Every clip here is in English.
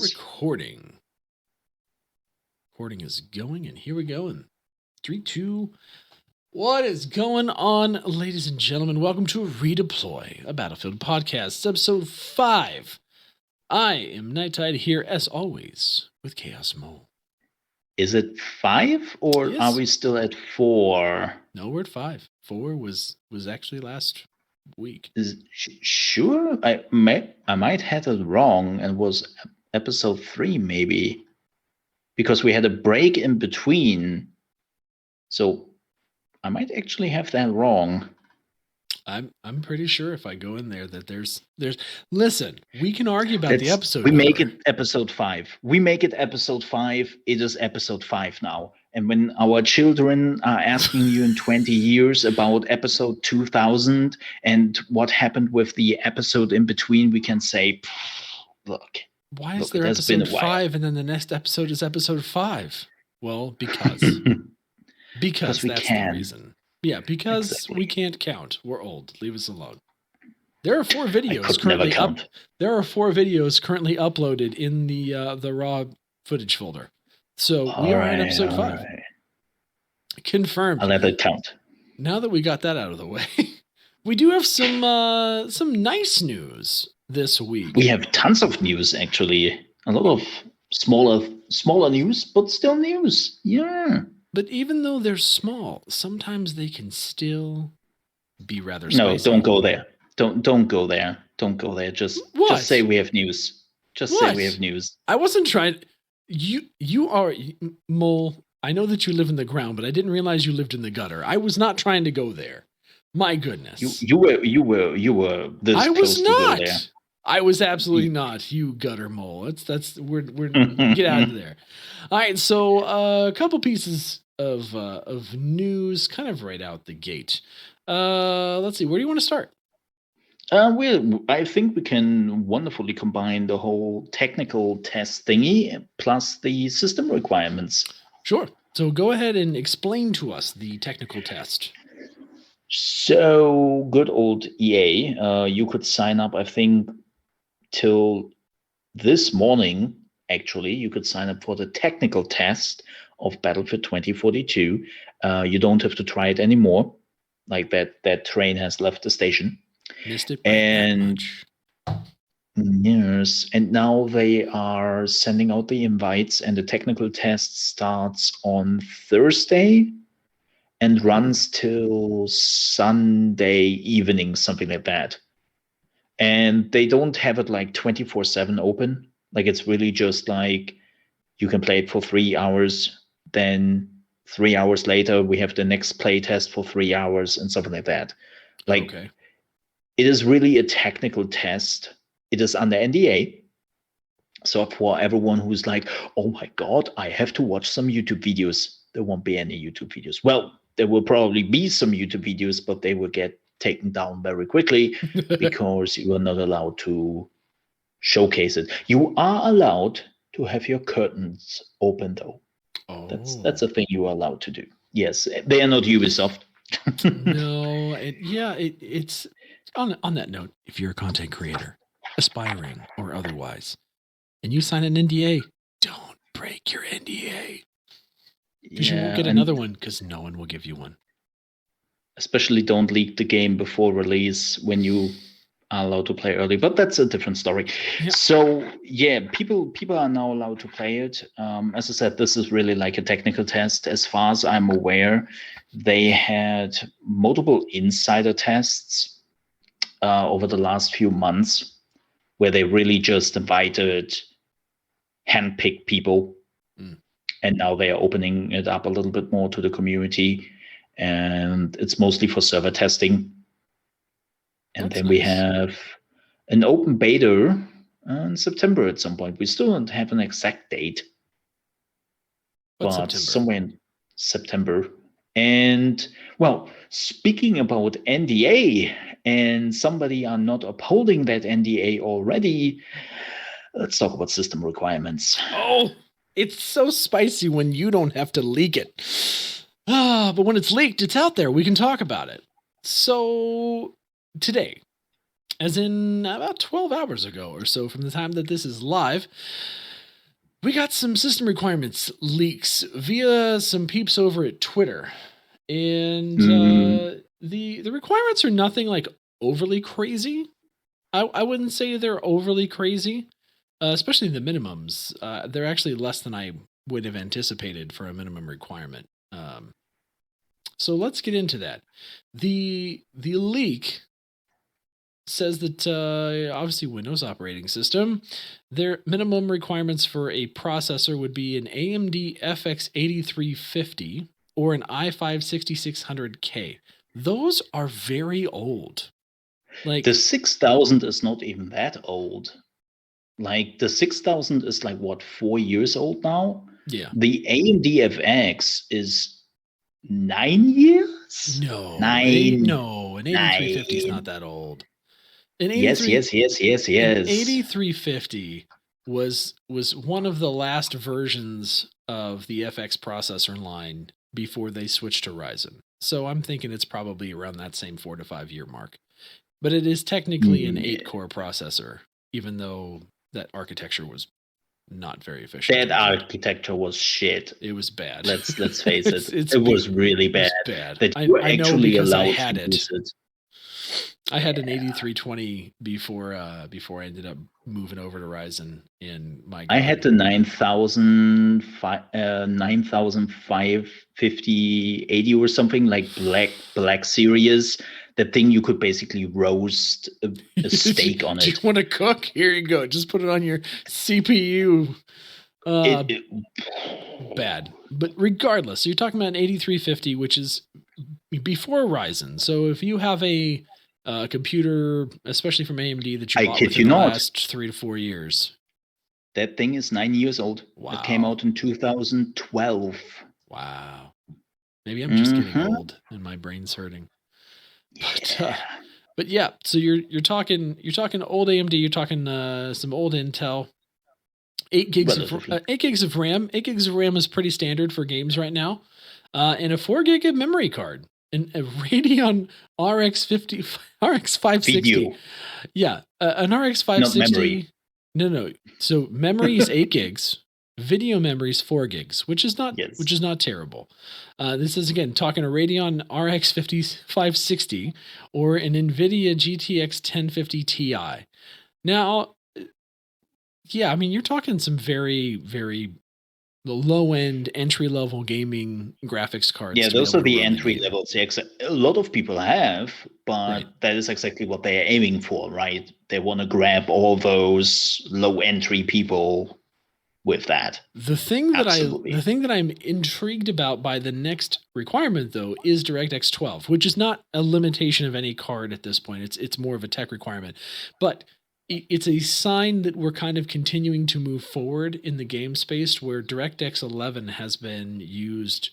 recording. Recording is going, and here we go. In 3, 2. What is going on, ladies and gentlemen? Welcome to Redeploy, a Battlefield podcast, episode 5. I am NyteTide here, as always, with ChaosMole. Is it 5, or Yes. are we still at 4? No, we're at 5. 4 was actually last week. Sure? I might have it wrong and was episode 3 maybe, because we had a break in between. So I might actually have that wrong. I'm pretty sure if I go in there that there's listen, we can argue about the episode. We make it episode 5. We make it episode 5. It is episode 5 now. And when our children are asking you in 20 years about episode 2000 and what happened with the episode in between, we can say, look. Why is there episode 5 and then the next episode is episode 5? Well, because we that's can. The reason. Yeah, because we can't count. We're old. Leave us alone. There are 4 videos currently up. There are 4 videos currently uploaded in the raw footage folder. So we are at episode 5. Right. Confirmed. I'll let it count. Now that we got that out of the way, we do have some nice news this week. We have tons of news, actually. A lot of smaller news, but still news. Yeah. But even though they're small, sometimes they can still be rather spicy. No, don't go there. Don't go there. Don't go there. Just say we have news. Say we have news. I wasn't trying. You are Mole. I know that you live in the ground, but I didn't realize you lived in the gutter. I was not trying to go there. My goodness. You were this I was close not. To go there. I was absolutely not. You gutter mole. We're get out of there. All right, so a couple pieces of news, kind of right out the gate. Let's see. Where do you want to start? I think we can wonderfully combine the whole technical test thingy plus the system requirements. Sure. So go ahead and explain to us the technical test. So good old EA, you could sign up, I think, till this morning. Actually, you could sign up for the technical test of Battlefield 2042. You don't have to try it anymore. Like that train has left the station. Missed it by that much. Yes, and now they are sending out the invites, and the technical test starts on Thursday and runs till Sunday evening, something like that. And they don't have it like 24/7 open. Like, it's really just like you can play it for 3 hours, then 3 hours later we have the next play test for 3 hours and something like that. Like, okay. It is really a technical test. It is under NDA. So for everyone who's like, oh my God, I have to watch some YouTube videos, there won't be any YouTube videos. Well, there will probably be some YouTube videos, but they will get taken down very quickly because you are not allowed to showcase it. You are allowed to have your curtains open, though. Oh. That's a thing you are allowed to do. Yes, they are not Ubisoft. No, it's on that note. If you're a content creator, aspiring or otherwise, and you sign an NDA, don't break your NDA. Because you won't get another one, because no one will give you one. Especially don't leak the game before release when you are allowed to play early. But that's a different story. Yeah. So, people are now allowed to play it. As I said, this is really like a technical test. As far as I'm aware, they had multiple insider tests over the last few months where they really just invited handpicked people. And now they are opening it up a little bit more to the community, and it's mostly for server testing. And then we have an open beta in September at some point. We still don't have an exact date, but somewhere in September. And well, speaking about NDA, and somebody are not upholding that NDA already, let's talk about system requirements. Oh, it's so spicy when you don't have to leak it. But when it's leaked, it's out there. We can talk about it. So today, as in about 12 hours ago or so from the time that this is live, we got some system requirements leaks via some peeps over at Twitter. And the requirements are nothing like overly crazy. I wouldn't say they're overly crazy, especially the minimums. They're actually less than I would have anticipated for a minimum requirement. So let's get into that. The leak says that obviously Windows operating system, their minimum requirements for a processor would be an AMD FX 8350 or an i5 6600K. Those are very old. Like the 6000 is not even that old. Like the 6000 is like what, 4 years old now? Yeah. The AMD FX is 9 years? No. Nine. No, an 8350 is not that old. Yes. An 8350 was one of the last versions of the FX processor line before they switched to Ryzen. So I'm thinking it's probably around that same 4 to 5 year mark. But it is technically an 8-core processor, even though that architecture was not very efficient. That architecture was shit. It was bad. Let's face it. It was really bad. It was bad. That you were actually allowed I had to use it. I had an 8320 before I ended up moving over to Ryzen in my. I had the 9550 or something, like black series. That thing you could basically roast a steak on it. Do you want to cook? Here you go. Just put it on your CPU. Bad. But regardless, so you're talking about an 8350, which is before Ryzen. So if you have a computer, especially from AMD, that you bought within the last 3 to 4 years. That thing is 9 years old. Wow. It came out in 2012. Wow. Maybe I'm just getting old and my brain's hurting. But yeah, so you're talking old AMD, you're talking some old Intel. 8 gigs of RAM. 8 gigs of RAM is pretty standard for games right now. And a 4 gig of memory card. And a Radeon RX 560. Yeah, an RX 560. No. So memory is 8 gigs. Video memory is 4 gigs, which is not terrible. This is again talking a Radeon RX 560 or an NVIDIA GTX 1050 Ti. Now, yeah, I mean you're talking some very, very low end entry level gaming graphics cards. Yeah, those are the entry levels. A lot of people have, but that is exactly what they're aiming for, right? They want to grab all those low entry people with that. The thing that I'm intrigued about by the next requirement though is DirectX 12, which is not a limitation of any card at this point. It's more of a tech requirement. But it's a sign that we're kind of continuing to move forward in the game space where DirectX 11 has been used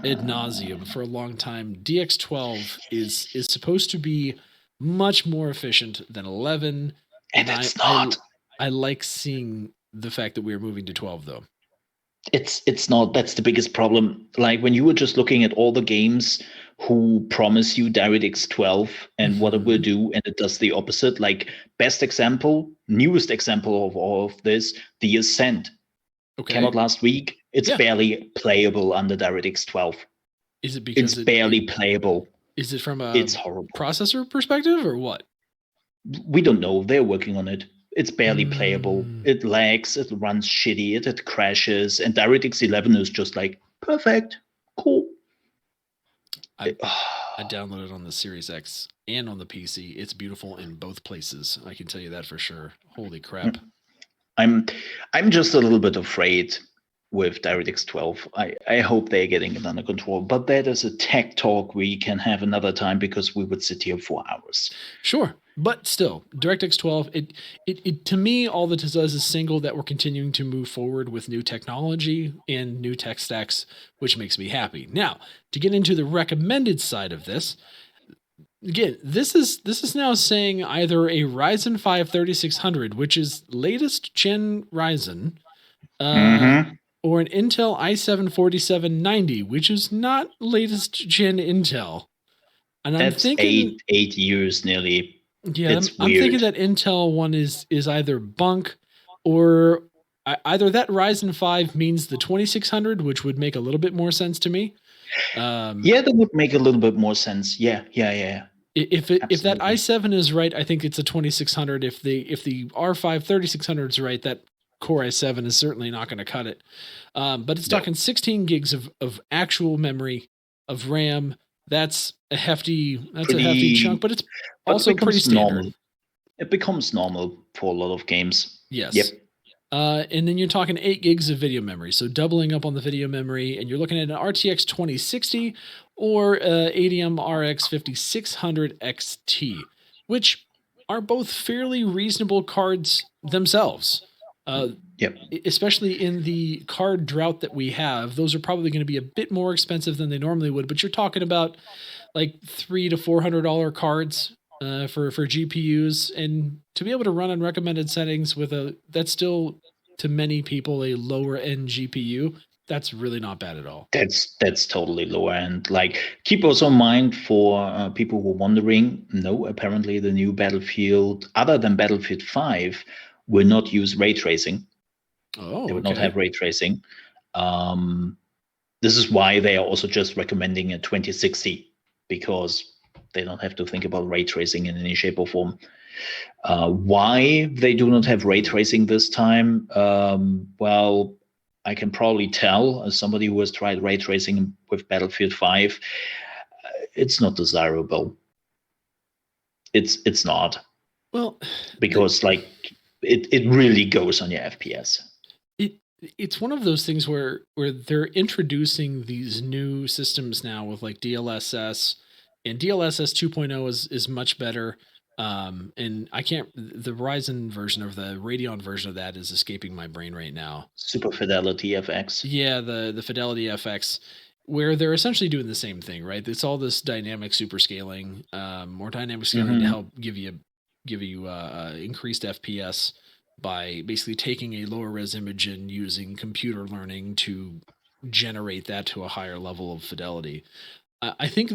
ad nauseum for a long time. DX12 is supposed to be much more efficient than 11. And it's not. I like seeing the fact that we are moving to 12 though. It's not. That's the biggest problem. Like when you were just looking at all the games who promise you DirectX 12 and what it will do, and it does the opposite. Like newest example of all of this, The Ascent. Came out last week. It's barely playable under DirectX 12. Is it because it's barely playable? Is it from it's horrible processor perspective or what? We don't know. They're working on it. It's barely playable. It lags. It runs shitty. It crashes. And DirectX 11 is just like perfect, cool. I downloaded on the Series X and on the PC. It's beautiful in both places. I can tell you that for sure. Holy crap! I'm just a little bit afraid with DirectX 12. I hope they're getting it under control. But that is a tech talk we can have another time because we would sit here for hours. Sure. But still, DirectX 12, it to me, all that it does is signal that we're continuing to move forward with new technology and new tech stacks, which makes me happy. Now, to get into the recommended side of this, again, this is now saying either a Ryzen 5 3600, which is latest gen Ryzen, or an Intel i7 4790, which is not latest gen Intel. And that's thinking 8 years nearly. Yeah, I'm thinking that Intel one is either bunk or either that Ryzen 5 means the 2600, which would make a little bit more sense to me. Yeah, that would make a little bit more sense. Yeah. If that Absolutely. i7 is right, I think it's a 2600. If the R5 3600 is right, that Core i7 is certainly not going to cut it. But it's No. talking 16 gigs of actual memory of RAM. That's a hefty chunk, but it's also it pretty becomes standard. normal. It becomes normal for a lot of games. Yes. Yep. And then you're talking 8 gigs of video memory. So doubling up on the video memory, and you're looking at an RTX 2060 or ADM RX 5600 XT, which are both fairly reasonable cards themselves. Yep. Especially in the card drought that we have, those are probably going to be a bit more expensive than they normally would. But you're talking about like $300 to $400 cards for GPUs, and to be able to run on recommended settings with that's still to many people a lower end GPU. That's really not bad at all. That's totally lower end. Like, keep also in mind for people who are wondering. No, apparently the new Battlefield, other than Battlefield 5, will not use ray tracing. Oh, they will okay. not have ray tracing. This is why they are also just recommending a 2060, because they don't have to think about ray tracing in any shape or form. Why they do not have ray tracing this time? Well, I can probably tell, as somebody who has tried ray tracing with Battlefield 5, it's not desirable. It's not. Well, because it really goes on your FPS. It's one of those things where they're introducing these new systems now with like DLSS, and DLSS 2.0 is much better. And I can't, the Ryzen version of the Radeon version of that is escaping my brain right now. Super Fidelity FX. Yeah, the Fidelity FX, where they're essentially doing the same thing, right? It's all this dynamic super scaling, or dynamic scaling to help give you increased FPS by basically taking a lower res image and using computer learning to generate that to a higher level of fidelity. I think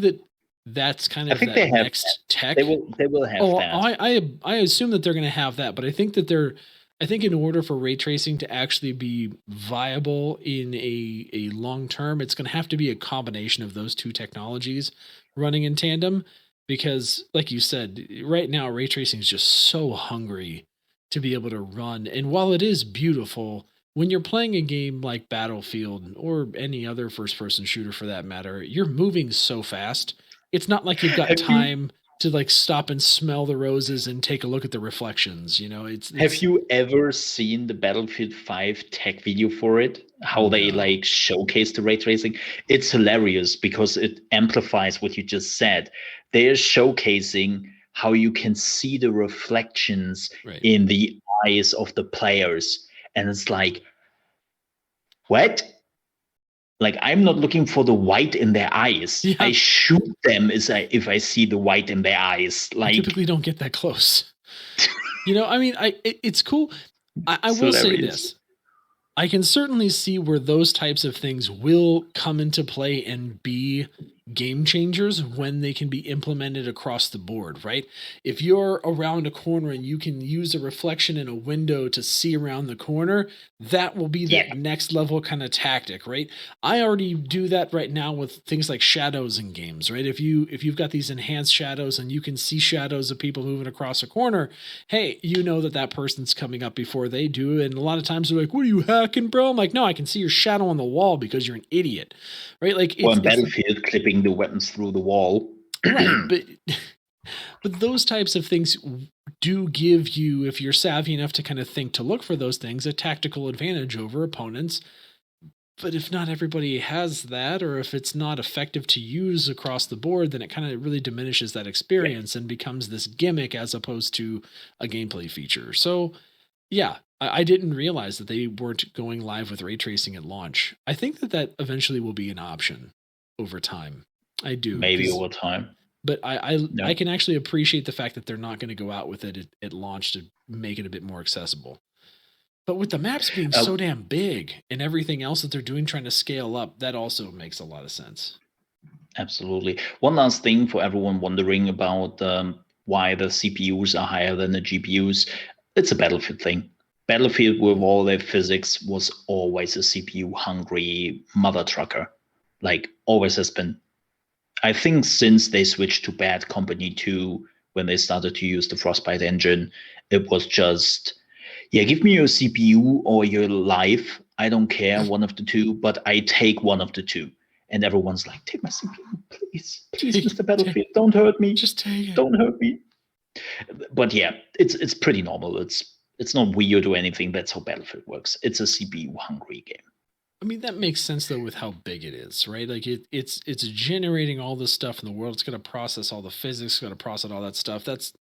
that's kind of that next tech. They will have that. I assume that they're going to have that, but I think that I think in order for ray tracing to actually be viable in a long term, it's going to have to be a combination of those two technologies running in tandem. Because, like you said, right now ray tracing is just so hungry to be able to run. And while it is beautiful, when you're playing a game like Battlefield or any other first-person shooter for that matter, you're moving so fast. It's not like you've got time to like stop and smell the roses and take a look at the reflections. You know, it's Have you ever seen the Battlefield 5 tech video for it? How they like showcase the ray tracing? It's hilarious because it amplifies what you just said. They're showcasing how you can see the reflections in the eyes of the players. And it's like, what? Like, I'm not looking for the white in their eyes. Yeah. I shoot them if I see the white in their eyes. Like, I typically don't get that close. You know, I mean, it's cool. I will say this. I can certainly see where those types of things will come into play and be game changers when they can be implemented across the board, right? If you're around a corner and you can use a reflection in a window to see around the corner, that will be that next level kind of tactic, right? I already do that right now with things like shadows in games, right? If you've got these enhanced shadows and you can see shadows of people moving across a corner, hey, you know that person's coming up before they do. And a lot of times they're like, "What are you hacking, bro?" I'm like, "No, I can see your shadow on the wall because you're an idiot," right? Like, or in Battlefield, clipping the weapons through the wall. Right, but those types of things do give you, if you're savvy enough to kind of think to look for those things, a tactical advantage over opponents. But if not everybody has that, or if it's not effective to use across the board, then it kind of really diminishes that experience and becomes this gimmick as opposed to a gameplay feature. So, yeah, I didn't realize that they weren't going live with ray tracing at launch. I think that eventually will be an option over time. I do. Maybe over time. But I can actually appreciate the fact that they're not going to go out with it at launch to make it a bit more accessible. But with the maps being so damn big and everything else that they're doing, trying to scale up, that also makes a lot of sense. Absolutely. One last thing for everyone wondering about why the CPUs are higher than the GPUs. It's a Battlefield thing. Battlefield, with all their physics, was always a CPU-hungry mother trucker. Like, always has been. I think since they switched to Bad Company 2, when they started to use the Frostbite engine, it was just, yeah, give me your CPU or your life. I don't care, one of the two, but I take one of the two. And everyone's like, take my CPU, please, Mr. Battlefield, don't hurt me. Just take it. Don't hurt me. But yeah, it's pretty normal. It's not weird or anything. That's how Battlefield works. It's a CPU-hungry game. I mean, that makes sense though with how big it is, right? Like it's generating all this stuff in the world. It's going to process all the physics, it's going to process all that stuff. That's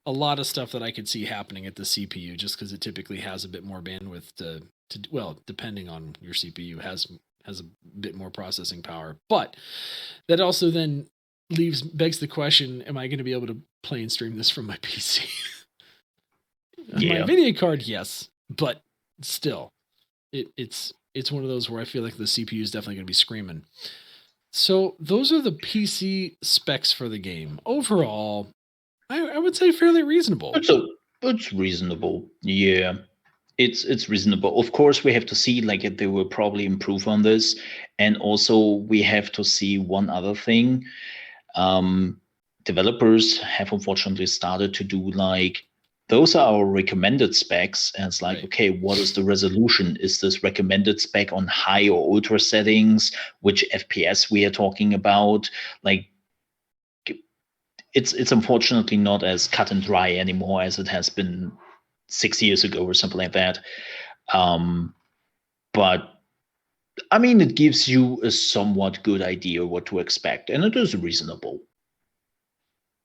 a lot of stuff that I could see happening at the CPU, just because it typically has a bit more bandwidth to well, depending on your CPU, has a bit more processing power. But that also then begs the question: am I going to be able to play and stream this from my PC? Yeah. My video card, yes, but still, it's one of those where I feel like the CPU is definitely going to be screaming. So those are the PC specs for the game. Overall, I would say fairly reasonable. It's reasonable. Yeah, it's reasonable. Of course, we have to see, like, they will probably improve on this, and also we have to see one other thing. Developers have unfortunately started to do, like, those are our recommended specs, and it's like, right, okay, what is the resolution? Is this recommended spec on high or ultra settings? Which FPS we are talking about? Like, it's unfortunately not as cut and dry anymore as it has been 6 years ago or something like that. But I mean, it gives you a somewhat good idea what to expect, and it is reasonable.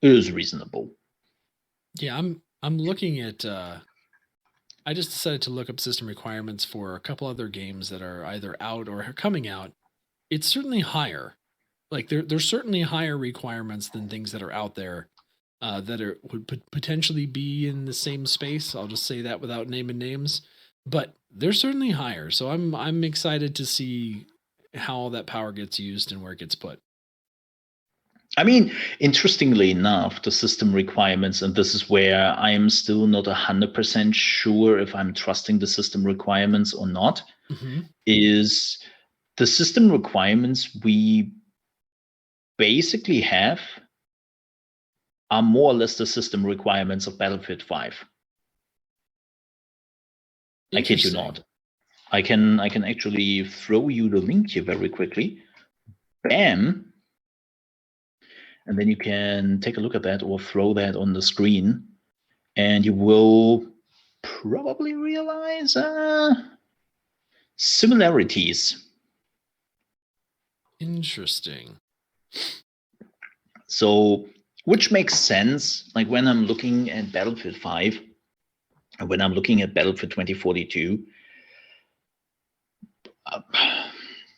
It is reasonable. Yeah, I'm looking at. I just decided to look up system requirements for a couple other games that are either out or are coming out. It's certainly higher. Like there's certainly higher requirements than things that are out there that would potentially be in the same space. I'll just say that without naming names, but they're certainly higher. So I'm excited to see how all that power gets used and where it gets put. I mean, interestingly enough, the system requirements, and this is where I am still not 100% sure if I'm trusting the system requirements or not, is the system requirements we basically have are more or less the system requirements of Battlefield 5. I kid you not. I can actually throw you the link here very quickly. Bam. And then you can take a look at that or throw that on the screen, and you will probably realize similarities. Interesting. So, which makes sense, like when I'm looking at Battlefield 5, and when I'm looking at Battlefield 2042,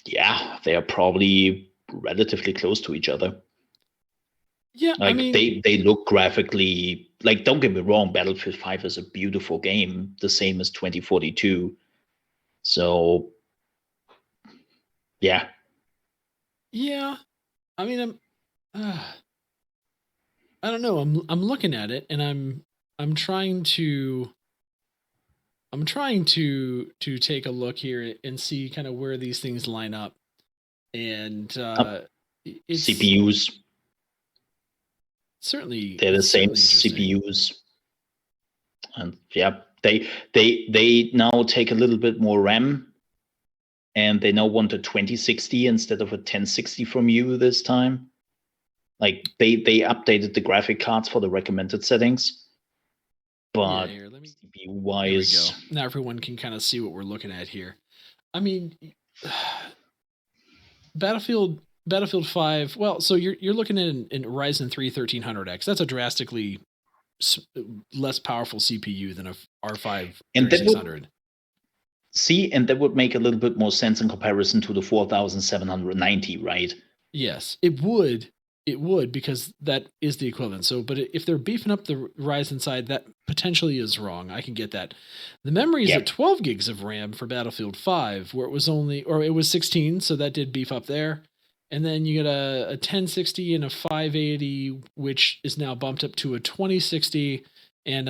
yeah, they are probably relatively close to each other. Yeah, like, I mean, they look graphically, like, don't get me wrong, Battlefield 5 is a beautiful game, the same as 2042. So, yeah. Yeah, I mean, I don't know. I'm looking at it, and I'm trying to take a look here and see kind of where these things line up, and it's CPUs. Certainly, they're the same CPUs, and yeah, they now take a little bit more RAM, and they now want a 2060 instead of a 1060 from you this time. Like, they updated the graphic cards for the recommended settings, but here, CPU wise, there we go. Now everyone can kind of see what we're looking at here. I mean, Battlefield 5. Well, so you're looking at in Ryzen 3 1300X. That's a drastically less powerful CPU than a R5 3600. See, and that would make a little bit more sense in comparison to the 4790, right? Yes, it would. It would, because that is the equivalent. So, but if they're beefing up the Ryzen side, that potentially is wrong. I can get that. The memory is at 12 gigs of RAM for Battlefield 5, where it was 16, so that did beef up there. And then you get a 1060 and a 580, which is now bumped up to a 2060 and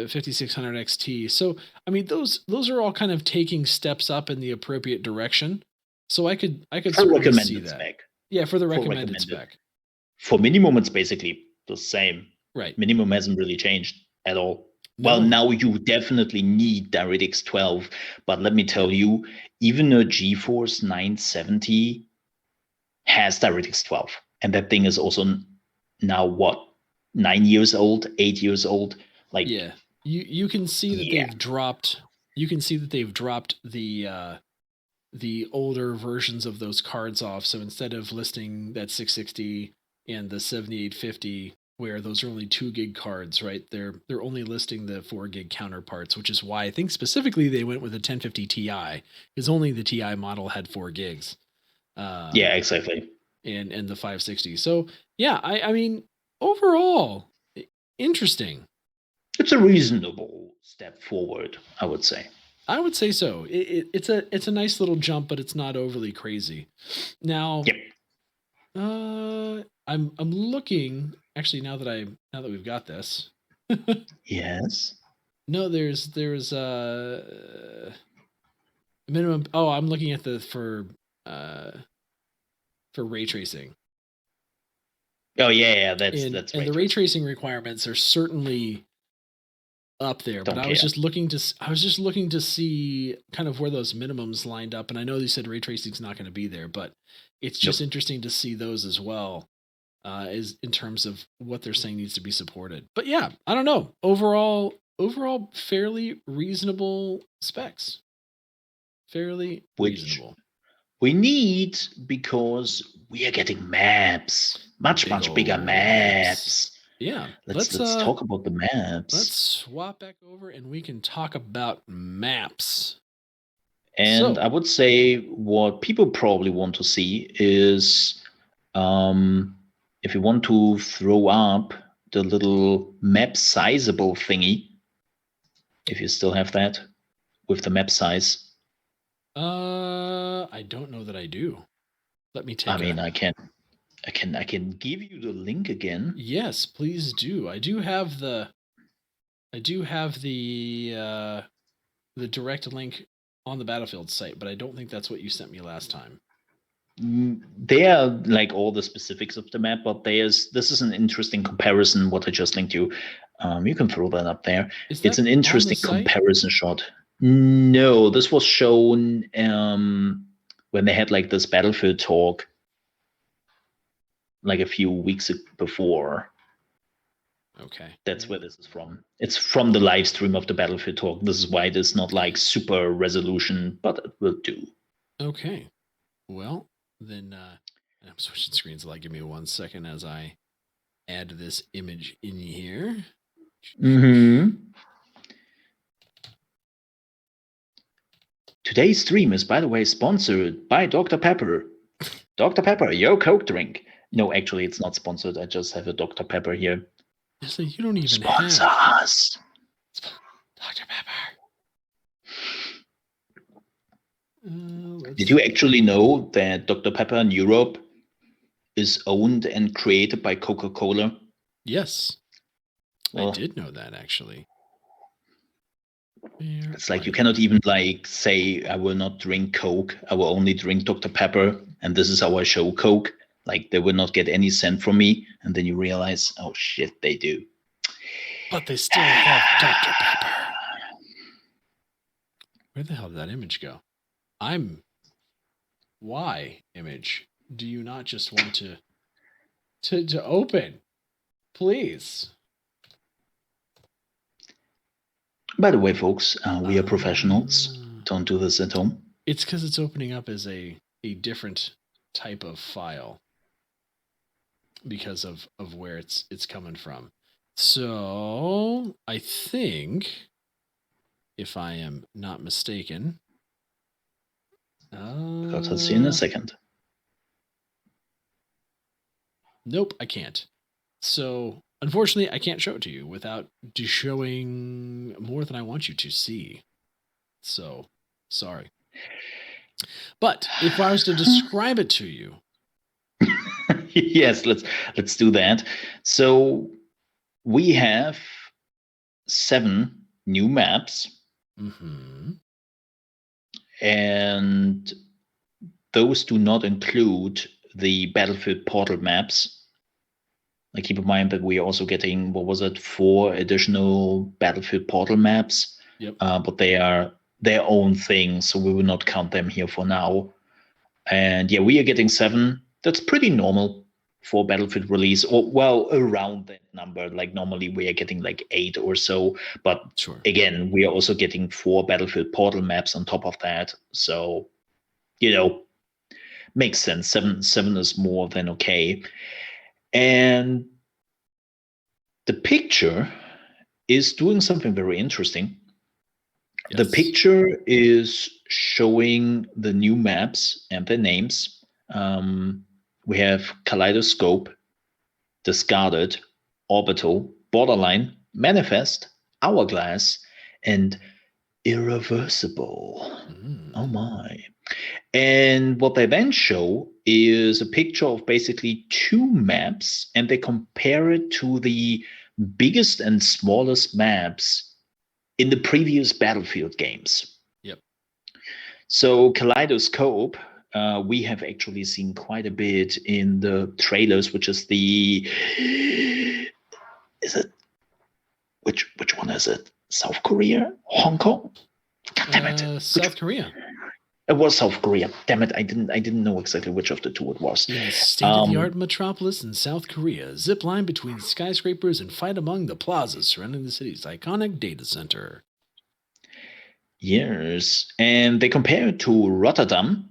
5600 XT. So I mean, those are all kind of taking steps up in the appropriate direction. So I could For certainly see recommended that. spec. Yeah, for the For recommended spec. For minimum, it's basically the same. Right. Minimum hasn't really changed at all. No. Well, now you definitely need DirectX 12, but let me tell you, even a GeForce 970 has DirectX 12, and that thing is also now what, 9 years old, 8 years old. Like, yeah, you can see that they've dropped. You can see that they've dropped the older versions of those cards off. So instead of listing that 660 and the 7850, where those are only 2 gig cards, right? They're only listing the 4 gig counterparts, which is why I think specifically they went with a 1050 Ti, because only the Ti model had 4 gigs. Yeah, exactly. And the 560. So yeah, I mean, overall, interesting. It's a reasonable step forward, I would say. I would say so. It's a nice little jump, but it's not overly crazy. Now, yep. I'm looking actually now that we've got this. Yes. No, there's minimum. Oh, I'm looking at the for ray tracing. Oh yeah, that's and the ray tracing requirements are certainly up there. But I was just looking to see kind of where those minimums lined up, and I know you said ray tracing is not going to be there, but it's just interesting to see those as well, is in terms of what they're saying needs to be supported. But yeah, I don't know. Overall, fairly reasonable specs. Fairly reasonable. We need, because we are getting maps, much bigger maps. Yeah, let's talk about the maps. Let's swap back over and we can talk about maps. And I would say what people probably want to see is, if you want to throw up the little map sizable thingy, if you still have that with the map size. I don't know that I do. Let me take. I mean, I can give you the link again. Yes, please do. I do have the direct link on the Battlefield site, but I don't think that's what you sent me last time. They are like all the specifics of the map, but this is an interesting comparison. What I just linked you, you can throw that up there. It's an interesting comparison shot. No, this was shown when they had like this Battlefield talk, like a few weeks before. Okay. That's where this is from. It's from the live stream of the Battlefield talk. This is why it is not like super resolution, but it will do. Okay. Well, then I'm switching screens. Like, give me 1 second as I add this image in here. Today's stream is, by the way, sponsored by Dr. Pepper. Dr. Pepper, your Coke drink. No, actually, it's not sponsored. I just have a Dr. Pepper here. So you don't even sponsor us. Dr. Pepper. Did you actually know that Dr. Pepper in Europe is owned and created by Coca-Cola? Yes. Well, I did know that, actually. It's like you cannot even like say, I will not drink Coke. I will only drink Dr. Pepper. And this is how I show Coke. Like, they will not get any cent from me. And then you realize, oh shit, they do. But they still have Dr. Pepper. Where the hell did that image go? Why, image? Do you not just want to open? Please. By the way, folks, we are professionals. Don't do this at home. It's because it's opening up as a different type of file because of where it's coming from. So I think, if I am not mistaken, I'll see you in a second. Nope, I can't. So unfortunately, I can't show it to you without showing more than I want you to see. So sorry. But if I was to describe it to you. Yes, let's do that. So we have 7 new maps. Mm-hmm. And those do not include the Battlefield Portal maps. Like, keep in mind that we are also getting, 4 additional Battlefield Portal maps. Yep. But they are their own thing, so we will not count them here for now. And yeah, we are getting 7. That's pretty normal for Battlefield release, or well, around that number. Like, normally we are getting like 8 or so. But Sure. again, we are also getting 4 Battlefield Portal maps on top of that. So, makes sense. 7 is more than okay. And the picture is doing something very interesting. Yes. The picture is showing the new maps and their names. We have Kaleidoscope, Discarded, Orbital, Borderline, Manifest, Hourglass, and Irreversible. Oh my. And what they then show is a picture of basically 2 maps, and they compare it to the biggest and smallest maps in the previous Battlefield games. Yep. So Kaleidoscope, we have actually seen quite a bit in the trailers, which is which one is it? South Korea? Hong Kong? God damn it. South Korea. It was South Korea. Damn it, I didn't know exactly which of the 2 it was. In a state-of-the-art metropolis in South Korea, zip line between skyscrapers and fight among the plazas surrounding the city's iconic data center. Yes, and they compare it to Rotterdam,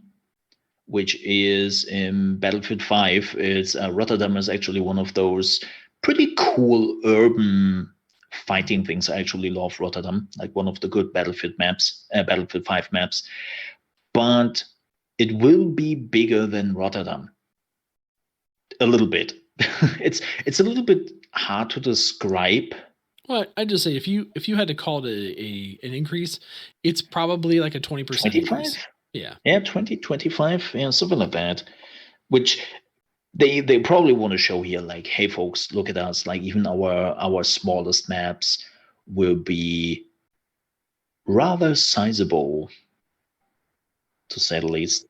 which is in Battlefield 5. It's Rotterdam is actually one of those pretty cool urban fighting things. I actually love Rotterdam, like one of the good Battlefield maps, Battlefield 5 maps. But it will be bigger than Rotterdam. A little bit. It's a little bit hard to describe. Well, I'd just say if you had to call it an increase, it's probably like a 20% increase. Yeah. Yeah, 20, 25, yeah, something like that. Which they probably want to show here, like, hey folks, look at us. Like, even our smallest maps will be rather sizable, to say the least.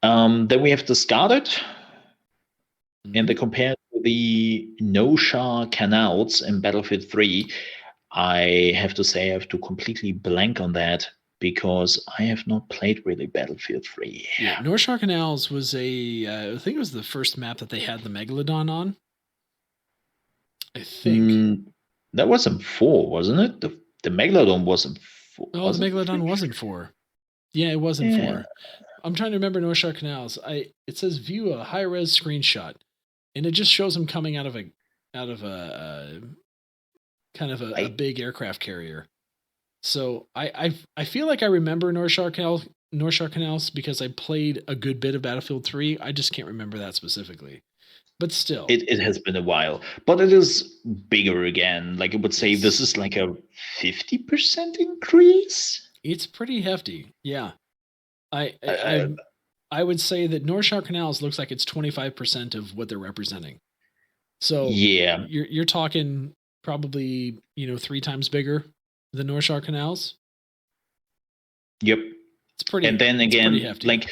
Then we have Discarded, and they compare the no-char canals in Battlefield 3. I have to say I have to completely blank on that because I have not played really Battlefield 3. Yeah, North Shore Canals was I think it was the first map that they had the Megalodon on. I think. That wasn't 4, wasn't it? The Megalodon wasn't 4. Oh, the Megalodon wasn't 4. Yeah, it wasn't 4. I'm trying to remember North Shore Canals. It says view a high res screenshot, and it just shows him coming out of a kind of a big aircraft carrier. So I feel like I remember North Shore Canals because I played a good bit of Battlefield 3. I just can't remember that specifically. But still. It has been a while. But it is bigger again. Like, I would say this is like a 50% increase. It's pretty hefty. Yeah. I would say that North Shore Canals looks like it's 25% of what they're representing. So yeah, you're talking probably 3 times bigger than North Shore Canals. Yep. It's pretty. And then again, like,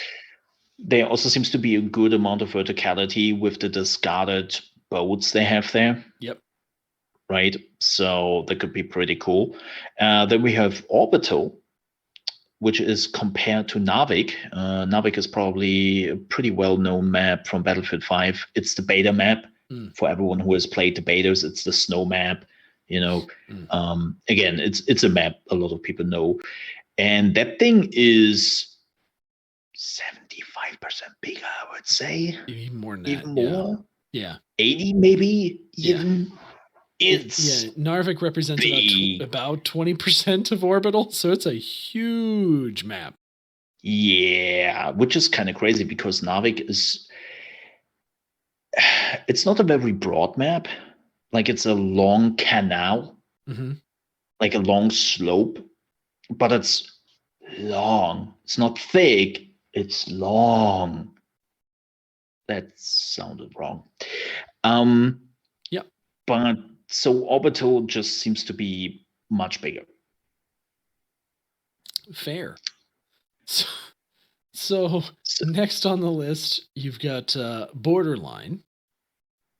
there also seems to be a good amount of verticality with the discarded boats they have there. Yep. Right. So that could be pretty cool. Then we have Orbital, which is compared to Narvik. Narvik is probably a pretty well-known map from Battlefield 5. It's the beta map. For everyone who has played the betas, it's the snow map. Again, it's a map a lot of people know. And that thing is 75% bigger, I would say. Even more than that. Even more. Yeah. 80 maybe. Even. It's Narvik represents about 20% of Orbital, so it's a huge map. Yeah, which is kind of crazy because Narvik is. It's not a very broad map. Like, it's a long canal, like a long slope, but it's long. It's not thick. It's long. That sounded wrong. Yeah. But So Orbital just seems to be much bigger. Fair. So next on the list, you've got Borderline,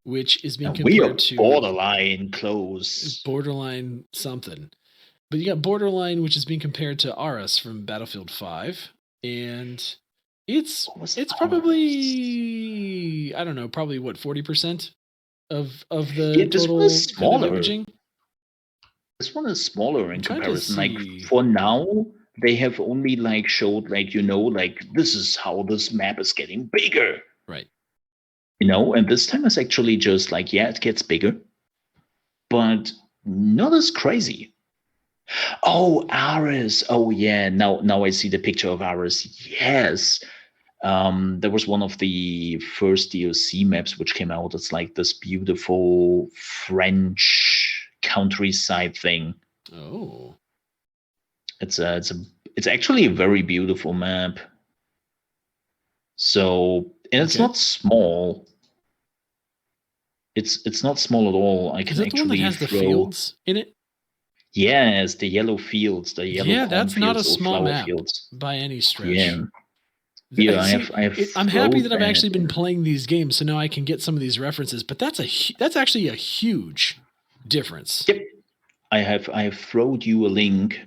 which is being compared to borderline close. Borderline something. But you got Borderline, which is being compared to Aras from Battlefield 5. And it's probably, I don't know, probably what, 40% of the total kind of imaging? This one is smaller in comparison. Like for now, they have only like showed like, like this is how this map is getting bigger. Right. And this time it's actually just like, yeah, it gets bigger, but not as crazy. Oh, Ares. Oh, yeah. Now I see the picture of Ares. Yes. There was one of the first DLC maps which came out. It's like this beautiful French countryside thing. Oh. It's actually a very beautiful map. So, and it's not small. It's not small at all. I can actually the one that has the fields in it? Yes, the yellow fields, the yellow that's not a small map fields by any stretch. Yeah. I'm happy that I've actually been playing these games, so now I can get some of these references. But that's actually a huge difference. Yep, I have thrown you a link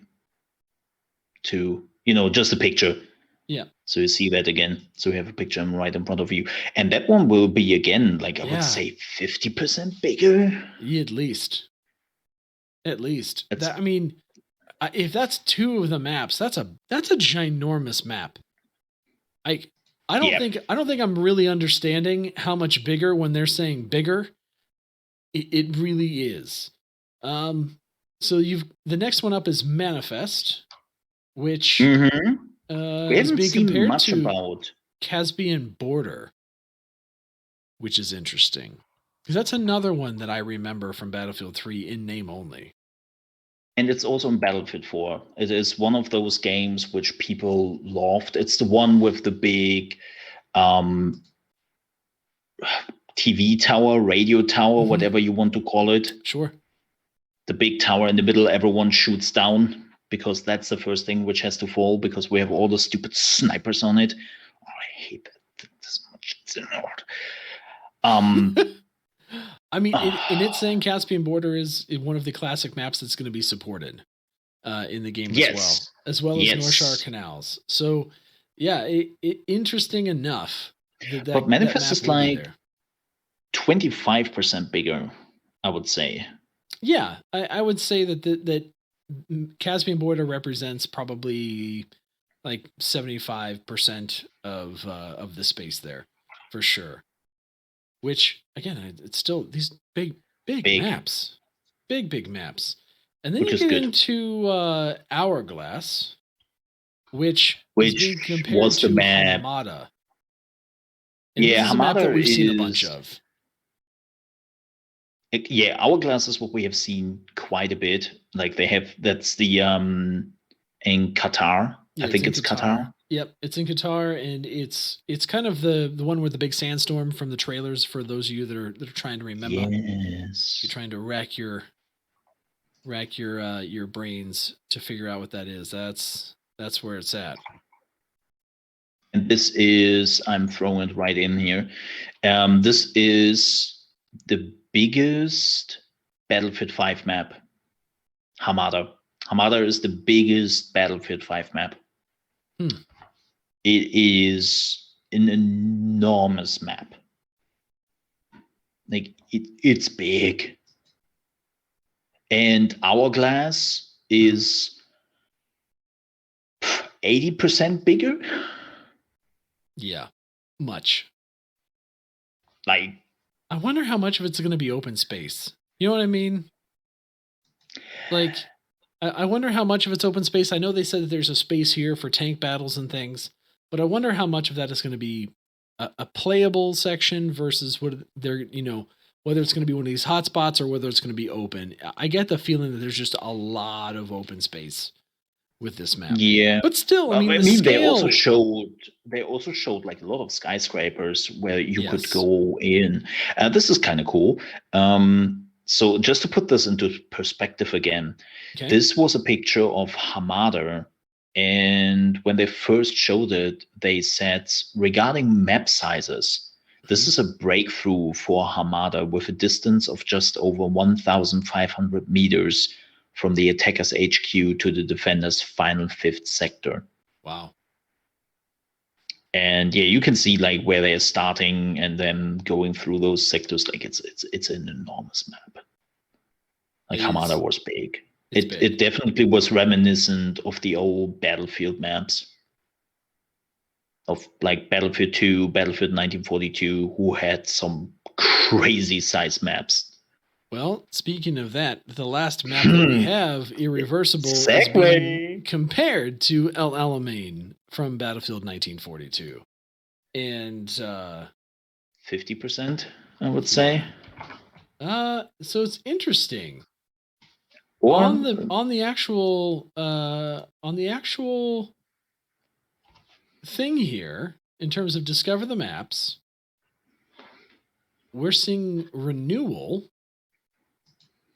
to just a picture. Yeah. So you see that again. So you have a picture right in front of you, and that one will be again like I would say 50% bigger. Yeah, at least. I mean, if that's two of the maps, that's a ginormous map. I don't think I'm really understanding how much bigger when they're saying bigger. It really is. So the next one up is Manifest, which we haven't seen much about Caspian Border, which is interesting. Because that's another one that I remember from Battlefield 3 in name only. And it's also in Battlefield 4. It is one of those games which people loved. It's the one with the big TV tower, radio tower, whatever you want to call it. Sure. The big tower in the middle, everyone shoots down because that's the first thing which has to fall because we have all the stupid snipers on it. Oh, I hate that this much. It's I mean, in it saying Caspian Border is one of the classic maps that's going to be supported in the game as well as North Shore Canals. So, yeah, interesting enough. But Manifest is like 25% bigger, I would say. Yeah, I would say that Caspian Border represents probably like 75% of the space there, for sure. Which, again, it's still these big maps. Big maps. And then you get into Hourglass, which is being compared to Hamada. And this is a map that we've seen a bunch of. Yeah, Hourglass is what we have seen quite a bit. Like that's the in Qatar. I think it's Qatar. Yep, it's in Qatar, and it's kind of the one with the big sandstorm from the trailers. For those of you that are trying to remember, yes, you're trying to rack your brains to figure out what that is. That's where it's at. And this is, I'm throwing it right in here. This is the biggest Battlefield 5 map. Hamada. Hamada is the biggest Battlefield 5 map. It is an enormous map. Like it's big. And Hourglass is 80% bigger. Yeah, much. Like, I wonder how much of it's going to be open space. You know what I mean? Like, I wonder how much of it's open space. I know they said that there's a space here for tank battles and things, but I wonder how much of that is going to be a playable section versus what they're, whether it's going to be one of these hotspots or whether it's going to be open. I get the feeling that there's just a lot of open space with this map. Yeah, but still, I mean, they also showed like a lot of skyscrapers where you could go in. This is kind of cool. So just to put this into perspective again, Okay. this was a picture of Hamada. And when they first showed it, they said regarding map sizes, this is a breakthrough for Hamada with a distance of just over 1,500 meters from the attacker's HQ to the defender's final fifth sector. Wow. And yeah, you can see like where they're starting and then going through those sectors. Like it's an enormous map. Like Hamada was big. It definitely was reminiscent of the old Battlefield maps of like Battlefield 2, Battlefield 1942, who had some crazy size maps. Well, speaking of that, the last map that we have, Irreversible, is being compared to El Alamein from Battlefield 1942. And 50%, I would say. So it's interesting. On the actual thing here, in terms of discover the maps, we're seeing renewal.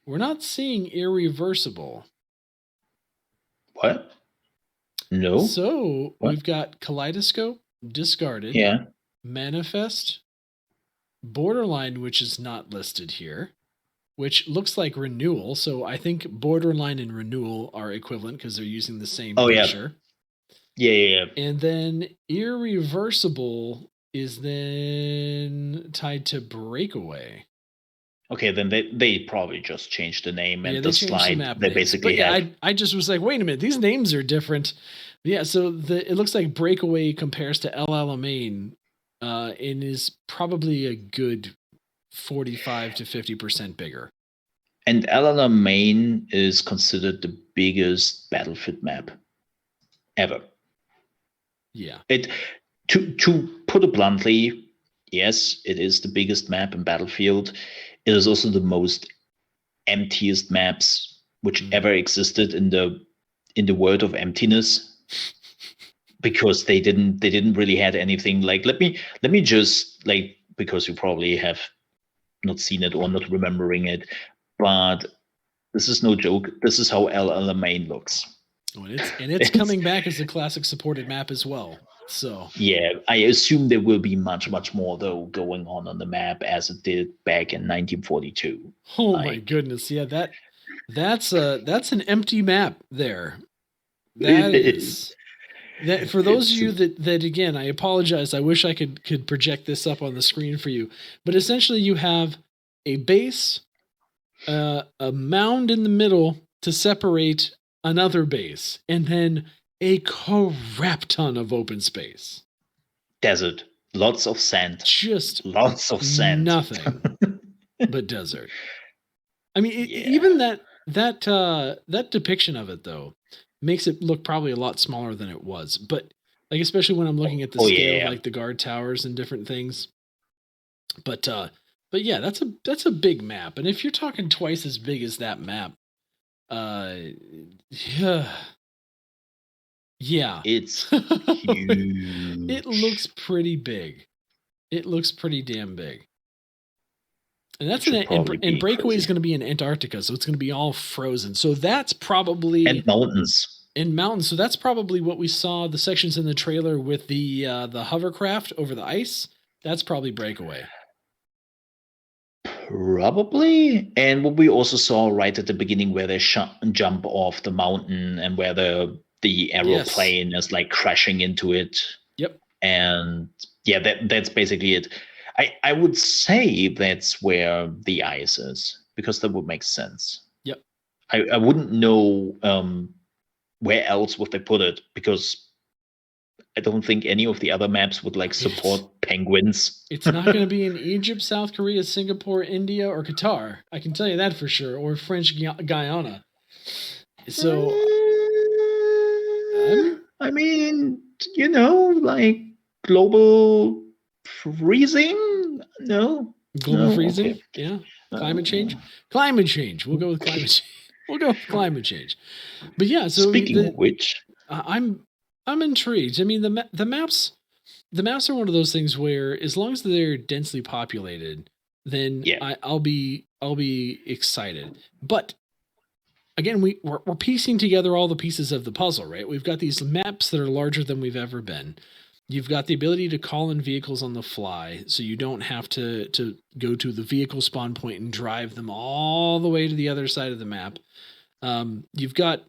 We're not seeing irreversible. What? No. So we've got Kaleidoscope, discarded. Yeah. Manifest, Borderline, which is not listed here, which looks like renewal. So I think Borderline and renewal are equivalent because they're using the same picture. Yeah. And then irreversible is then tied to breakaway. Okay, then they probably just changed the name and the slide. They basically have. I just was like, wait a minute, these names are different. Yeah, so it looks like breakaway compares to El Alamein, and is probably a good 45 to 50% bigger. And El Alamein is considered the biggest Battlefield map ever. Yeah. To put it bluntly, yes, it is the biggest map in Battlefield. It is also the most emptiest maps which ever existed in the world of emptiness, because they didn't really had anything. Like let me just, like, because you probably have not seen it or not remembering it, but this is no joke. This is how El Alamein looks. Oh, and it's coming back as a classic supported map as well. So yeah, I assume there will be much more though going on the map as it did back in 1942. Oh my goodness, yeah, that's an empty map there. That is that for those of you that again, I apologize. I wish I could project this up on the screen for you, but essentially you have a base, a mound in the middle to separate another base, and then a crap ton of open space. Desert. Lots of sand. Just lots of sand. Nothing but desert. I mean, even that depiction of it, though, makes it look probably a lot smaller than it was. But like, especially when I'm looking at the scale of like the guard towers and different things. But yeah, that's a big map. And if you're talking twice as big as that map, yeah, it's huge. It looks pretty big. It looks pretty damn big. And that's and breakaway is going to be in Antarctica, so it's going to be all frozen. So that's probably mountains. And mountains. So that's probably what we saw, the sections in the trailer with the hovercraft over the ice. That's probably breakaway. Probably. And what we also saw right at the beginning, where they jump off the mountain and where the aeroplane is like crashing into it. Yep. And yeah, that's basically it. I would say that's where the ice is, because that would make sense. Yep. I wouldn't know where else would they put it, because I don't think any of the other maps would like support penguins. It's not going to be in Egypt, South Korea, Singapore, India, or Qatar. I can tell you that for sure. Or French Guyana. So, I mean, like global freezing? No. Global freezing? Okay. Yeah. Climate change? Climate change. We'll go with climate change. We'll go with climate change. But yeah, so speaking of which, I'm intrigued. I mean, the maps are one of those things where, as long as they're densely populated, then Yeah. I'll be excited. But again, we're piecing together all the pieces of the puzzle, right? We've got these maps that are larger than we've ever been. You've got the ability to call in vehicles on the fly, so you don't have to go to the vehicle spawn point and drive them all the way to the other side of the map. You've got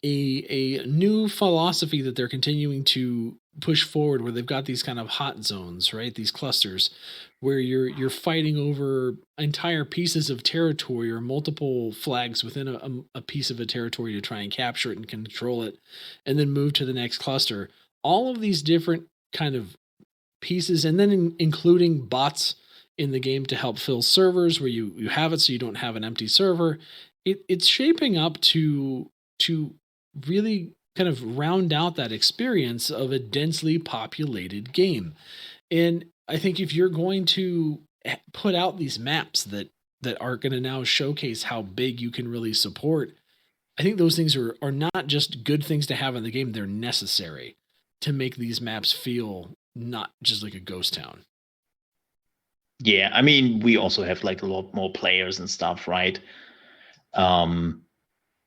a new philosophy that they're continuing to push forward, where they've got these kind of hot zones, right? These clusters where you're fighting over entire pieces of territory or multiple flags within a piece of a territory to try and capture it and control it, and then move to the next cluster. All of these different kind of pieces, and then including bots in the game to help fill servers where you have it so you don't have an empty server. It's shaping up to really kind of round out that experience of a densely populated game. And I think if you're going to put out these maps that are going to now showcase how big you can really support, I think those things are not just good things to have in the game, they're necessary to make these maps feel not just like a ghost town. Yeah, I mean, we also have like a lot more players and stuff, right?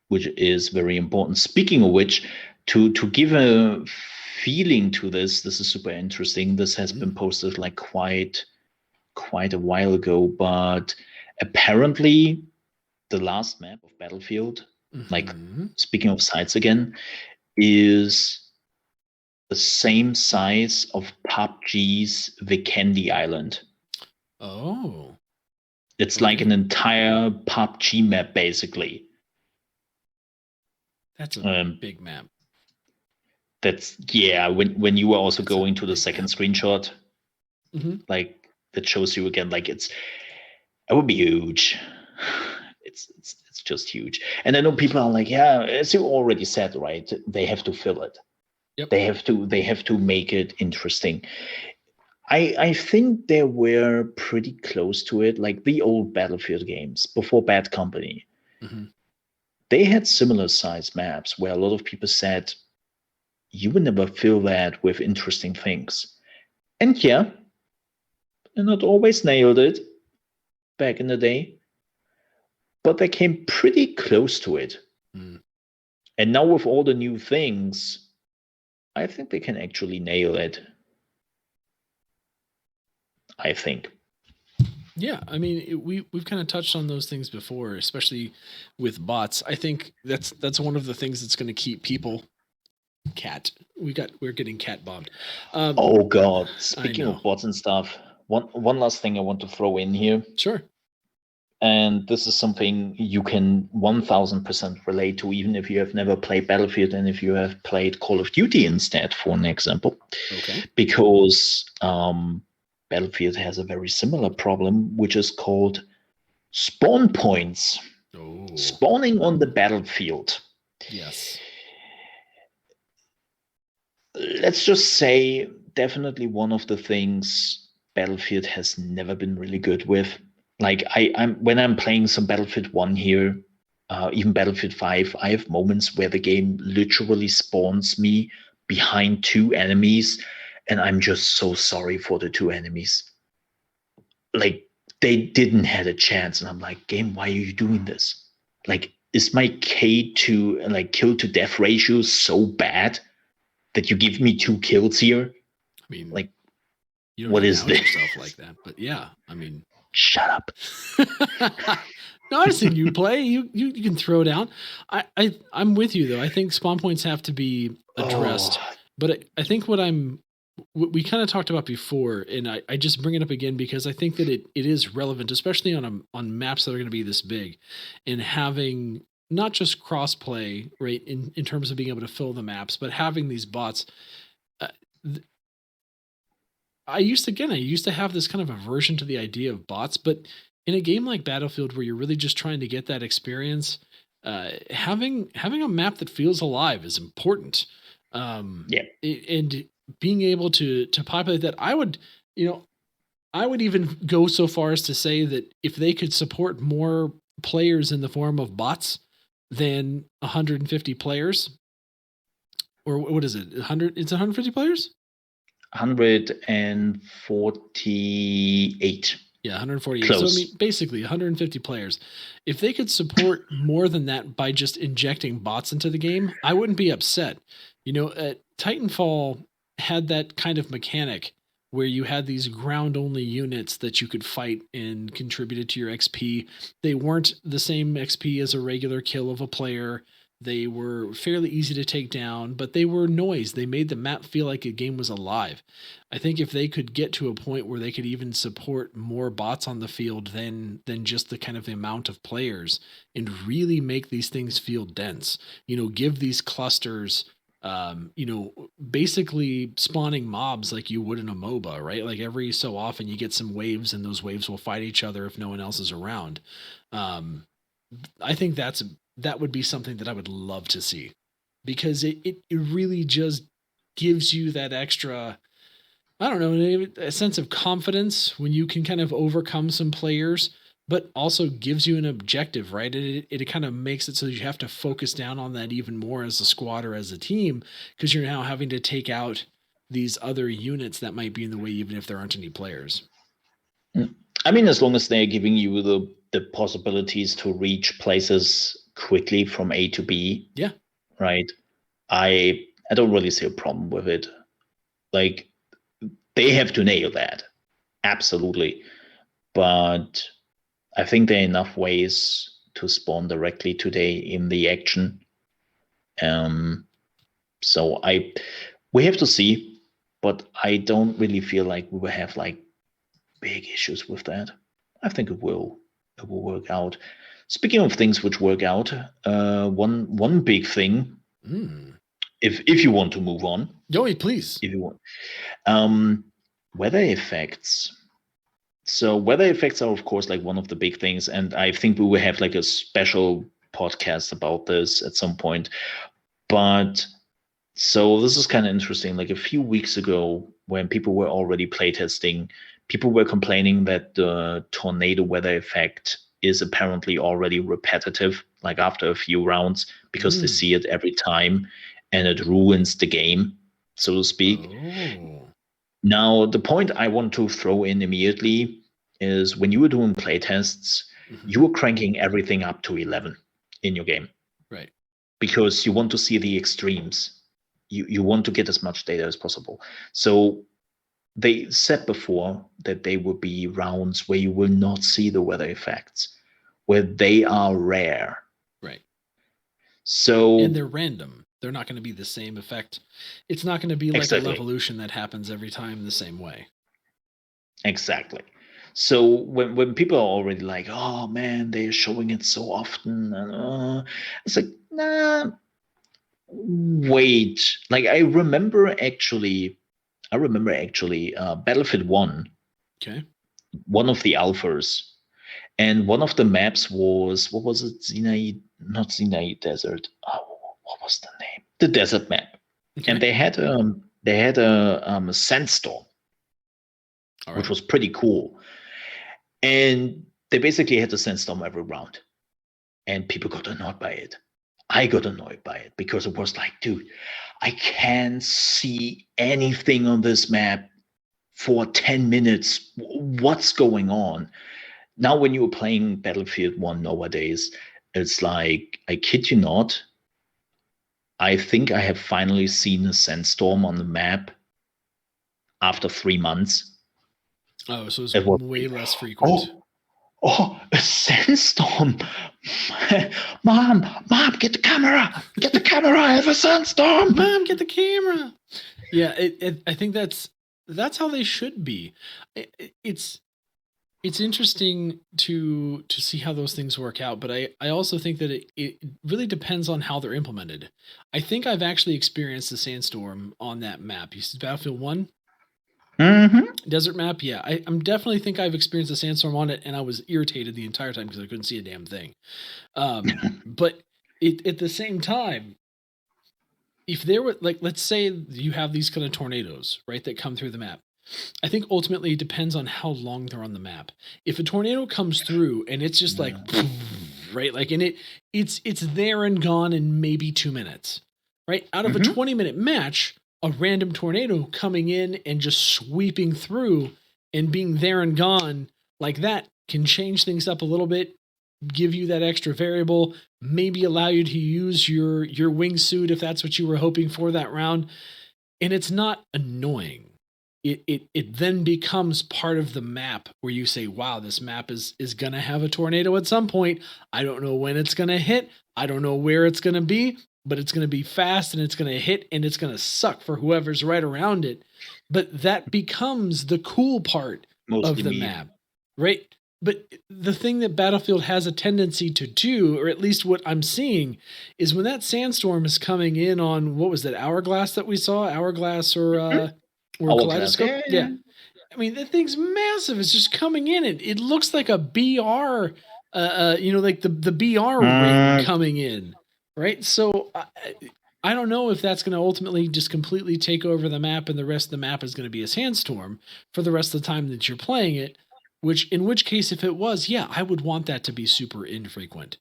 Which is very important. Speaking of which, to give a feeling to this is super interesting. This has been posted like quite a while ago, but apparently the last map of Battlefield, like speaking of sites again, is the same size of PUBG's Vikendi Island. Oh. It's like an entire PUBG map, basically. That's a big map. That's, yeah, when you were also going to the second screenshot, like that shows you again, like it would be huge. It's just huge. And I know people are like, yeah, as you already said, right? They have to fill it. Yep. They have to make it interesting. I think they were pretty close to it, like the old Battlefield games before Bad Company. They had similar size maps where a lot of people said, you would never fill that with interesting things. And yeah, and not always nailed it back in the day, but they came pretty close to it. And now with all the new things, I think they can actually nail it. I think. Yeah, I mean, we've kind of touched on those things before, especially with bots. I think that's one of the things that's going to keep people. We're getting cat bombed. Oh God! Speaking of bots and stuff, one last thing I want to throw in here. Sure. And this is something you can 1000% relate to, even if you have never played Battlefield and if you have played Call of Duty instead, for an example. Okay. Because Battlefield has a very similar problem, which is called spawn points. Spawning on the battlefield. Yes. Let's just say definitely one of the things Battlefield has never been really good with. Like when I'm playing some Battlefield 1 here, even Battlefield 5, I have moments where the game literally spawns me behind two enemies, and I'm just so sorry for the two enemies. Like, they didn't have a chance, and I'm like, game, why are you doing this? Like, is my kill to death ratio so bad that you give me 2 kills here? I mean, like, you don't what is this? Yourself like that, but yeah, I mean, shut up. No, I've seen you play. You can throw down. I'm with you though. I think spawn points have to be addressed. But I think what we kind of talked about before, and I just bring it up again because I think that it is relevant, especially on maps that are going to be this big, and having not just crossplay, right, in terms of being able to fill the maps, but having these bots. I used to have this kind of aversion to the idea of bots, but in a game like Battlefield, where you're really just trying to get that experience, having a map that feels alive is important. And being able to populate that, I would even go so far as to say that if they could support more players in the form of bots than 150 players, or what is it? 100? It's 150 players. 148. Yeah, 148. Close. So, I mean, basically 150 players. If they could support more than that by just injecting bots into the game, I wouldn't be upset. Titanfall had that kind of mechanic where you had these ground-only units that you could fight and contributed to your XP. They weren't the same XP as a regular kill of a player. They were fairly easy to take down, but they were noise. They made the map feel like a game was alive. I think if they could get to a point where they could even support more bots on the field than just the kind of the amount of players, and really make these things feel dense, give these clusters, basically spawning mobs like you would in a MOBA, right? Like every so often you get some waves and those waves will fight each other if no one else is around. I think that would be something that I would love to see, because it really just gives you that extra, I don't know, a sense of confidence when you can kind of overcome some players, but also gives you an objective, right? It kind of makes it so that you have to focus down on that even more as a squad or as a team, because you're now having to take out these other units that might be in the way, even if there aren't any players. I mean, as long as they're giving you the possibilities to reach places quickly from A to B. Yeah. Right. I don't really see a problem with it. Like, they have to nail that. Absolutely. But I think there are enough ways to spawn directly today in the action. So we have to see, but I don't really feel like we will have like big issues with that. I think it will work out. Speaking of things which work out, one big thing, if you want to move on. Joey, please. If you want. Weather effects. So weather effects are, of course, like one of the big things, and I think we will have like a special podcast about this at some point. But so this is kind of interesting. Like a few weeks ago, when people were already playtesting, people were complaining that the tornado weather effect is apparently already repetitive, like after a few rounds, because they see it every time and it ruins the game, so to speak. Oh. Now, the point I want to throw in immediately is when you were doing playtests, you were cranking everything up to 11 in your game. Right. Because you want to see the extremes. You want to get as much data as possible. So they said before that they would be rounds where you will not see the weather effects, where they are rare. Right. So, and they're random. They're not going to be the same effect. It's not going to be like exactly. a revolution that happens every time the same way. Exactly. So when people are already like, oh man, they're showing it so often, and it's like, nah, wait. Like I remember actually Battlefield 1. Okay. One of the alphas, and one of the maps was, what was it? Not Sinai Desert. Oh, what was the name? The desert map. Okay. And they had a sandstorm, which was pretty cool. And they basically had a sandstorm every round, and people got annoyed by it. I got annoyed by it because it was like, dude, I can't see anything on this map for 10 minutes. What's going on? Now, when you're playing Battlefield 1 nowadays, it's like, I kid you not, I think I have finally seen a sandstorm on the map after 3 months. Oh, so it's way less frequent. Oh, a sandstorm. Mom, get the camera. Get the camera. I have a sandstorm. Mom, get the camera. Yeah, I think that's how they should be. It's interesting to see how those things work out, but I also think that it really depends on how they're implemented. I think I've actually experienced a sandstorm on that map. You see Battlefield 1? Mm-hmm. Desert map, yeah. I'm definitely think I've experienced a sandstorm on it, and I was irritated the entire time because I couldn't see a damn thing. But at the same time, if there were, like, let's say you have these kind of tornadoes, right, that come through the map. I think ultimately it depends on how long they're on the map. If a tornado comes through and it's just like, right, like, and it's there and gone in maybe 2 minutes, right? Out of a 20-minute match, a random tornado coming in and just sweeping through and being there and gone like that can change things up a little bit, give you that extra variable, maybe allow you to use your wingsuit if that's what you were hoping for that round. And it's not annoying. It then becomes part of the map where you say, wow, this map is gonna have a tornado at some point. I don't know when it's gonna hit. I don't know where it's gonna be, but it's gonna be fast and it's gonna hit and it's gonna suck for whoever's right around it. But that becomes the cool part of the map, right? But the thing that Battlefield has a tendency to do, or at least what I'm seeing, is when that sandstorm is coming in on, what was that, Hourglass that we saw? Hourglass or Kaleidoscope? Yeah. I mean, that thing's massive. It's just coming in. It looks like a BR, like the BR ring coming in, right? So I don't know if that's going to ultimately just completely take over the map and the rest of the map is going to be a sandstorm for the rest of the time that you're playing it. In which case, if it was, yeah, I would want that to be super infrequent.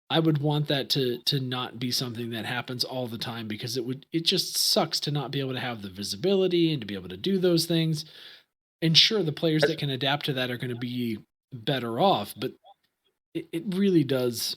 I would want that to not be something that happens all the time, because it just sucks to not be able to have the visibility and to be able to do those things. And sure, the players that can adapt to that are going to be better off, but it really does.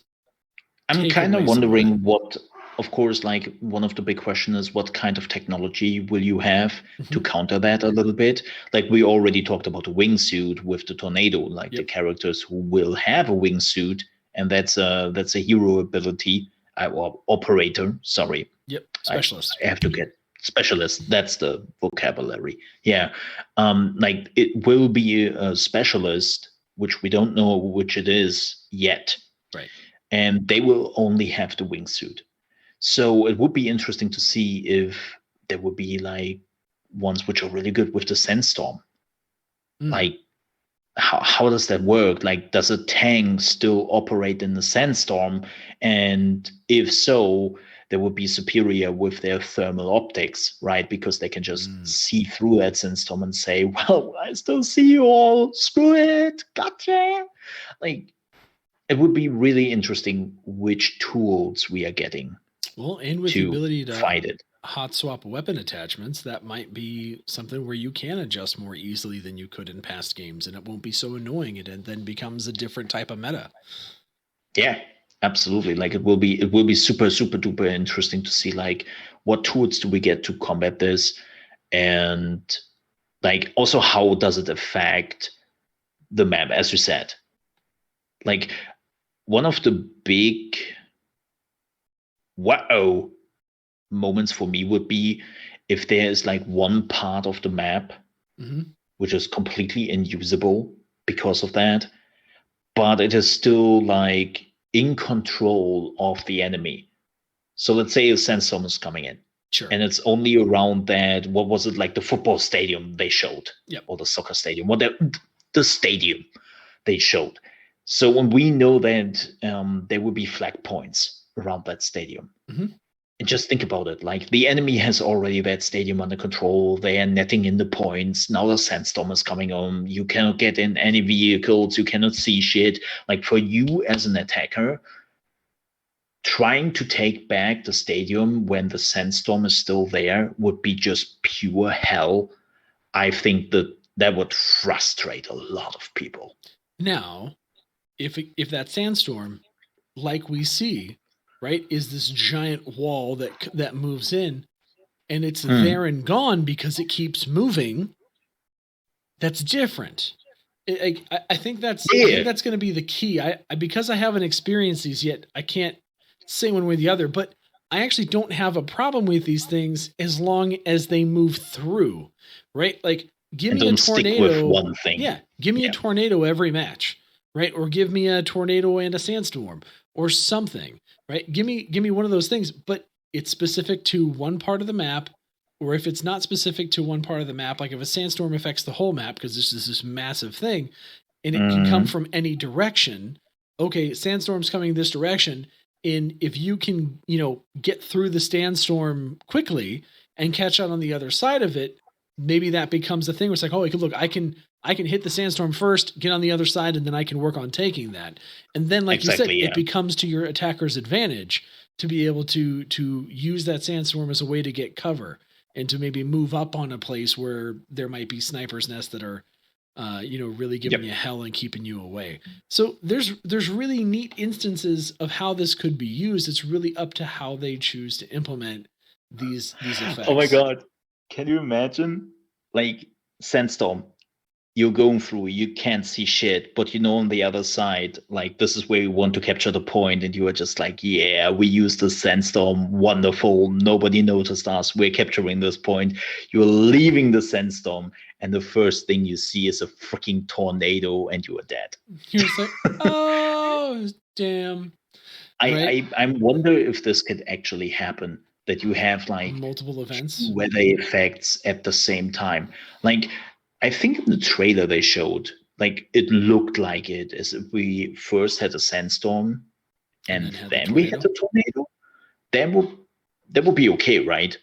I'm kind of wondering what, of course, like one of the big questions is what kind of technology will you have to counter that a little bit? Like we already talked about the wingsuit with the tornado, like the characters who will have a wingsuit, and that's a hero ability, or operator. Sorry. Yep. Specialist. I have to get specialist. That's the vocabulary. Yeah. Like it will be a specialist, which we don't know which it is yet. Right. And they will only have the wingsuit. So it would be interesting to see if there would be like ones which are really good with the sandstorm. Like, how does that work? Like, does a tank still operate in the sandstorm? And if so, they would be superior with their thermal optics, right? Because they can just see through that sandstorm and say, well, I still see you all. Screw it. Gotcha. Like, it would be really interesting which tools we are getting. Well, and with the ability to fight it. Hot swap weapon attachments, that might be something where you can adjust more easily than you could in past games, and it won't be so annoying. It then becomes a different type of meta. Yeah, absolutely. Like it will be super, super duper interesting to see like what tools do we get to combat this, and like also how does it affect the map, as you said. Like one of the big wow moments for me would be if there is like one part of the map which is completely unusable because of that, but it is still like in control of the enemy. So let's say a sandstorm is coming in. Sure. And it's only around that, what was it, like the football stadium they showed? Yep. Or the soccer stadium, the stadium they showed. So when we know that there will be flag points around that stadium. And just think about it, like the enemy has already that stadium under control. They are netting in the points. Now the sandstorm is coming on. You cannot get in any vehicles. You cannot see shit. Like for you as an attacker, trying to take back the stadium when the sandstorm is still there would be just pure hell. I think that would frustrate a lot of people. Now, if that sandstorm, like we see, right, is this giant wall that moves in, and it's there and gone because it keeps moving, that's different. I think that's going to be the key. Because I haven't experienced these yet, I can't say one way or the other, but I actually don't have a problem with these things as long as they move through, right? Like give me a tornado. Stick with one thing. Yeah, give me a tornado every match, right? Or give me a tornado and a sandstorm or something, right? Give me one of those things, but it's specific to one part of the map. Or if it's not specific to one part of the map, like if a sandstorm affects the whole map, because this is this massive thing, and it can come from any direction. Okay, sandstorm's coming this direction, and if you can, get through the sandstorm quickly and catch out on the other side of it, maybe that becomes a thing where it's like, oh, look, I can hit the sandstorm first, get on the other side, and then I can work on taking that. And then, like you said, it becomes to your attacker's advantage to be able to use that sandstorm as a way to get cover and to maybe move up on a place where there might be snipers' nests that are really giving you hell and keeping you away. So there's really neat instances of how this could be used. It's really up to how they choose to implement these effects. Oh my god. Can you imagine? Like Sandstorm, you're going through, you can't see shit, but on the other side, like this is where you want to capture the point, and you are just like, yeah, we used the sandstorm, wonderful, nobody noticed us, we're capturing this point. You're leaving the sandstorm, and the first thing you see is a freaking tornado, and you are dead. You're just like, oh damn. I wonder if this could actually happen, that you have like multiple events, weather effects at the same time. Like I think in the trailer they showed, like it looked like it as if we first had a sandstorm and then we had a tornado. That would be okay, right?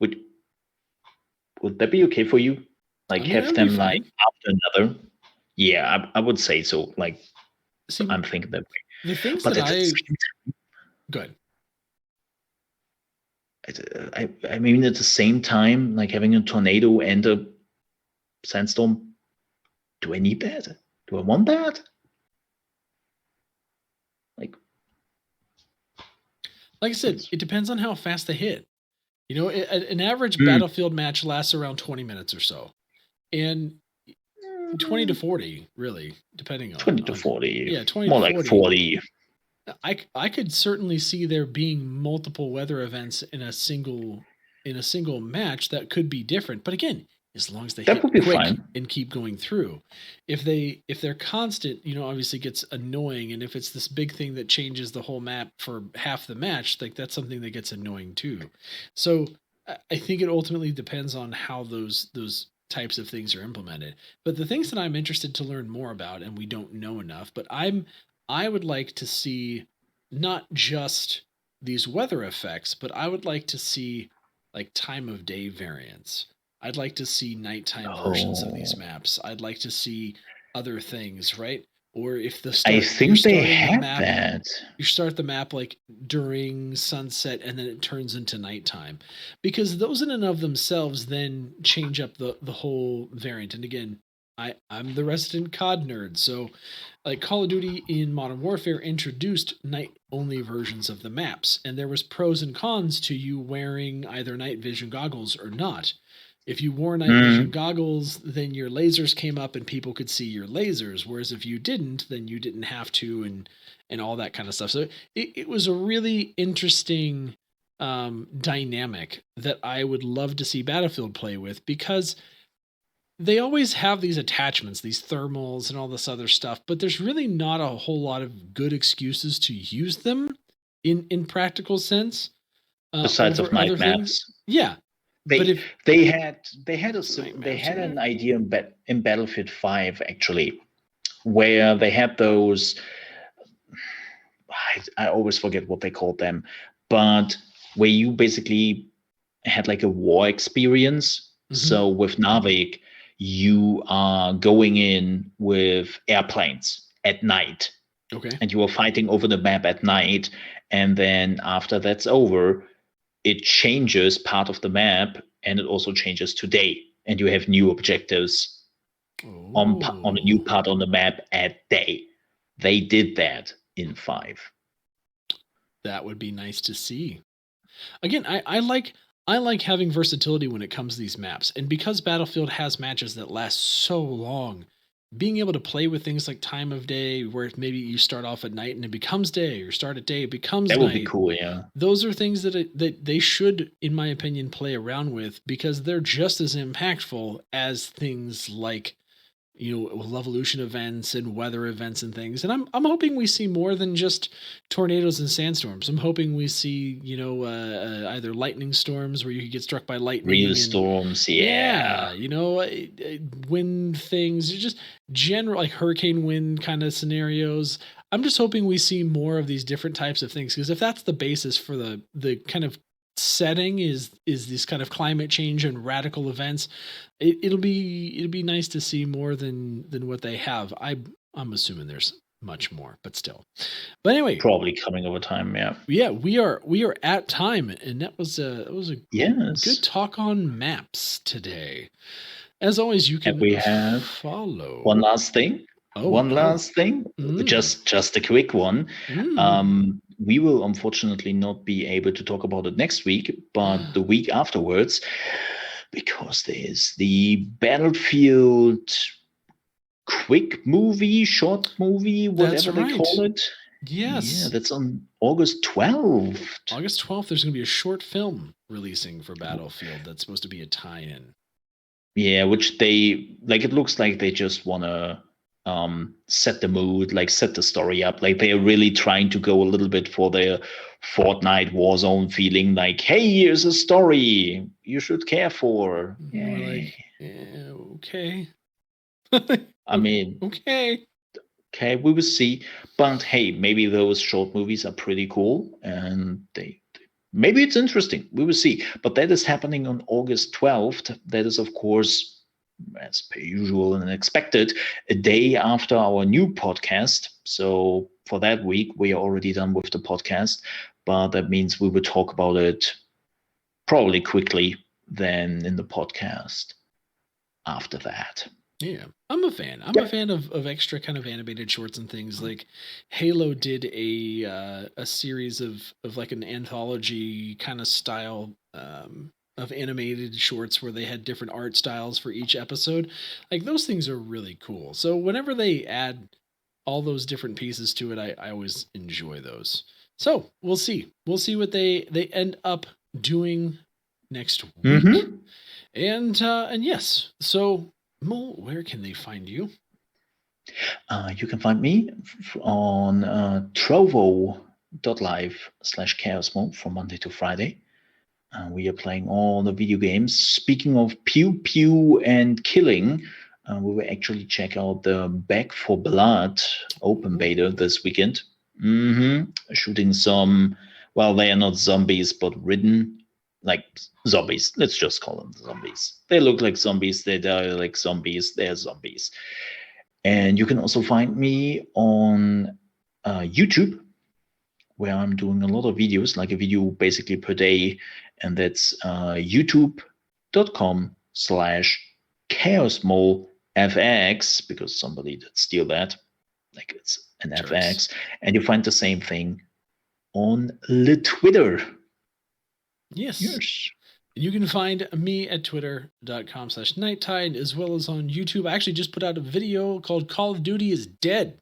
Would that be okay for you? Like have them like after another? Yeah, I would say so. Like I'm thinking that way. The things but that good. I mean, at the same time, like having a tornado and a sandstorm, do I need that? Do I want that? Like I said, it depends on how fast they hit. An average Battlefield match lasts around 20 minutes or so. And 20 to 40, really, depending on 20 to 40. Yeah, 20 more to 40. Like 40. I could certainly see there being multiple weather events in a single match that could be different. But again, as long as they hit quick fine. And keep going through. If they're constant, obviously gets annoying. And if it's this big thing that changes the whole map for half the match, like that's something that gets annoying too. So I think it ultimately depends on how those types of things are implemented. But the things that I'm interested to learn more about, and we don't know enough, but I would like to see not just these weather effects, but I would like to see like time of day variants. I'd like to see nighttime versions of these maps. I'd like to see other things, right? Or if I think they have that. You start the map like during sunset and then it turns into nighttime. Because those in and of themselves then change up the whole variant. And again, I'm the resident COD nerd, so like Call of Duty in Modern Warfare introduced night-only versions of the maps, and there was pros and cons to you wearing either night vision goggles or not. If you wore night vision goggles, then your lasers came up and people could see your lasers, whereas if you didn't, then you didn't have to, and all that kind of stuff. So it was a really interesting dynamic that I would love to see Battlefield play with, because they always have these attachments, these thermals and all this other stuff, but there's really not a whole lot of good excuses to use them in practical sense. Besides of night maps. Yeah. They had an idea in Battlefield 5 actually, where they had those, I always forget what they called them, but where you basically had like a war experience. So with Narvik, you are going in with airplanes at night. Okay. And you are fighting over the map at night. And then after that's over, it changes part of the map, and it also changes to day. And you have new objectives on a new part on the map at day. They did that in 5. That would be nice to see. Again, I like having versatility when it comes to these maps. And because Battlefield has matches that last so long, being able to play with things like time of day, where maybe you start off at night and it becomes day, or start at day, it becomes night. That would be cool, yeah. Those are things that they should, in my opinion, play around with, because they're just as impactful as things like, Levolution events and weather events and things. And I'm hoping we see more than just tornadoes and sandstorms. I'm hoping we see, either lightning storms where you could get struck by lightning. Real storms, yeah. Wind things, just general like hurricane wind kind of scenarios. I'm just hoping we see more of these different types of things, because if that's the basis for the kind of setting is this kind of climate change and radical events, it'll be nice to see more than what they have. I'm assuming there's much more, but still. But anyway, probably coming over time. Yeah, we are at time, and that was a good talk on maps today. As always, you And can we have follow. one last thing. Oh, Just a quick one. Mm. We will unfortunately not be able to talk about it next week, but the week afterwards, because there's the Battlefield short movie, whatever they call it. Yes. Yeah, that's on August 12th. August 12th, there's going to be a short film releasing for Battlefield that's supposed to be a tie-in. Yeah, which it looks like they just want to set the mood, set the story up. Like they're really trying to go a little bit for the Fortnite Warzone feeling, like, hey, here's a story you should care for. We're like, okay. I mean, okay, we will see. But hey, maybe those short movies are pretty cool and maybe it's interesting. We will see. But that is happening on August 12th. That is, of course, as per usual and expected, a day after our new podcast. So for that week, we are already done with the podcast. But that means we will talk about it probably quickly then in the podcast after that. Yeah, I'm a fan. I'm a fan of extra kind of animated shorts and things. Like Halo did a series of like an anthology kind of style of animated shorts where they had different art styles for each episode. Like those things are really cool. So whenever they add all those different pieces to it, I always enjoy those. So we'll see. We'll see what they end up doing next week. Mm-hmm. And yes, so Mole, where can they find you? You can find me on trovo.live/ChaosMole from Monday to Friday. We are playing all the video games. Speaking of pew pew and killing, we will actually check out the Back for Blood open beta this weekend. Shooting some, well, they are not zombies, but ridden, like zombies. Let's just call them zombies. They look like zombies. They die like zombies. They're zombies. And you can also find me on YouTube, where I'm doing a lot of videos, like a video basically per day. And that's youtube.com/ChaosMoleFX, because somebody did steal that. Like it's an Jerks. FX. And you find the same thing on the Twitter. Yes. You can find me at twitter.com/NyteTide, as well as on YouTube. I actually just put out a video called Call of Duty is Dead.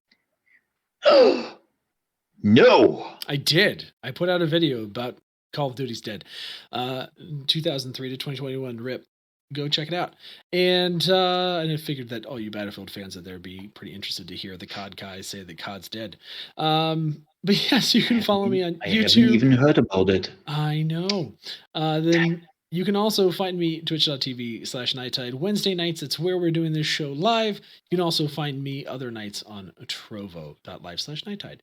No! I did. I put out a video about Call of Duty's Dead. 2003 to 2021 RIP. Go check it out. And I figured that all you Battlefield fans out there would be pretty interested to hear the COD guys say that COD's dead. But yes, you can follow me on YouTube. I haven't even heard about it. I know. Then you can also find me twitch.tv/NyteTide. Wednesday nights, it's where we're doing this show live. You can also find me other nights on trovo.live/NyteTide.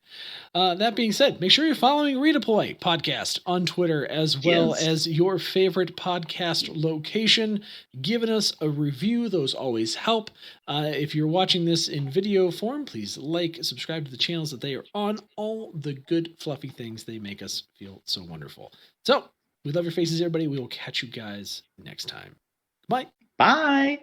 That being said, make sure you're following Redeploy Podcast on Twitter, as well as your favorite podcast location. Giving us a review, those always help. If you're watching this in video form, please subscribe to the channels that they are on. All the good, fluffy things, they make us feel so wonderful. So, we love your faces, everybody. We will catch you guys next time. Bye. Bye.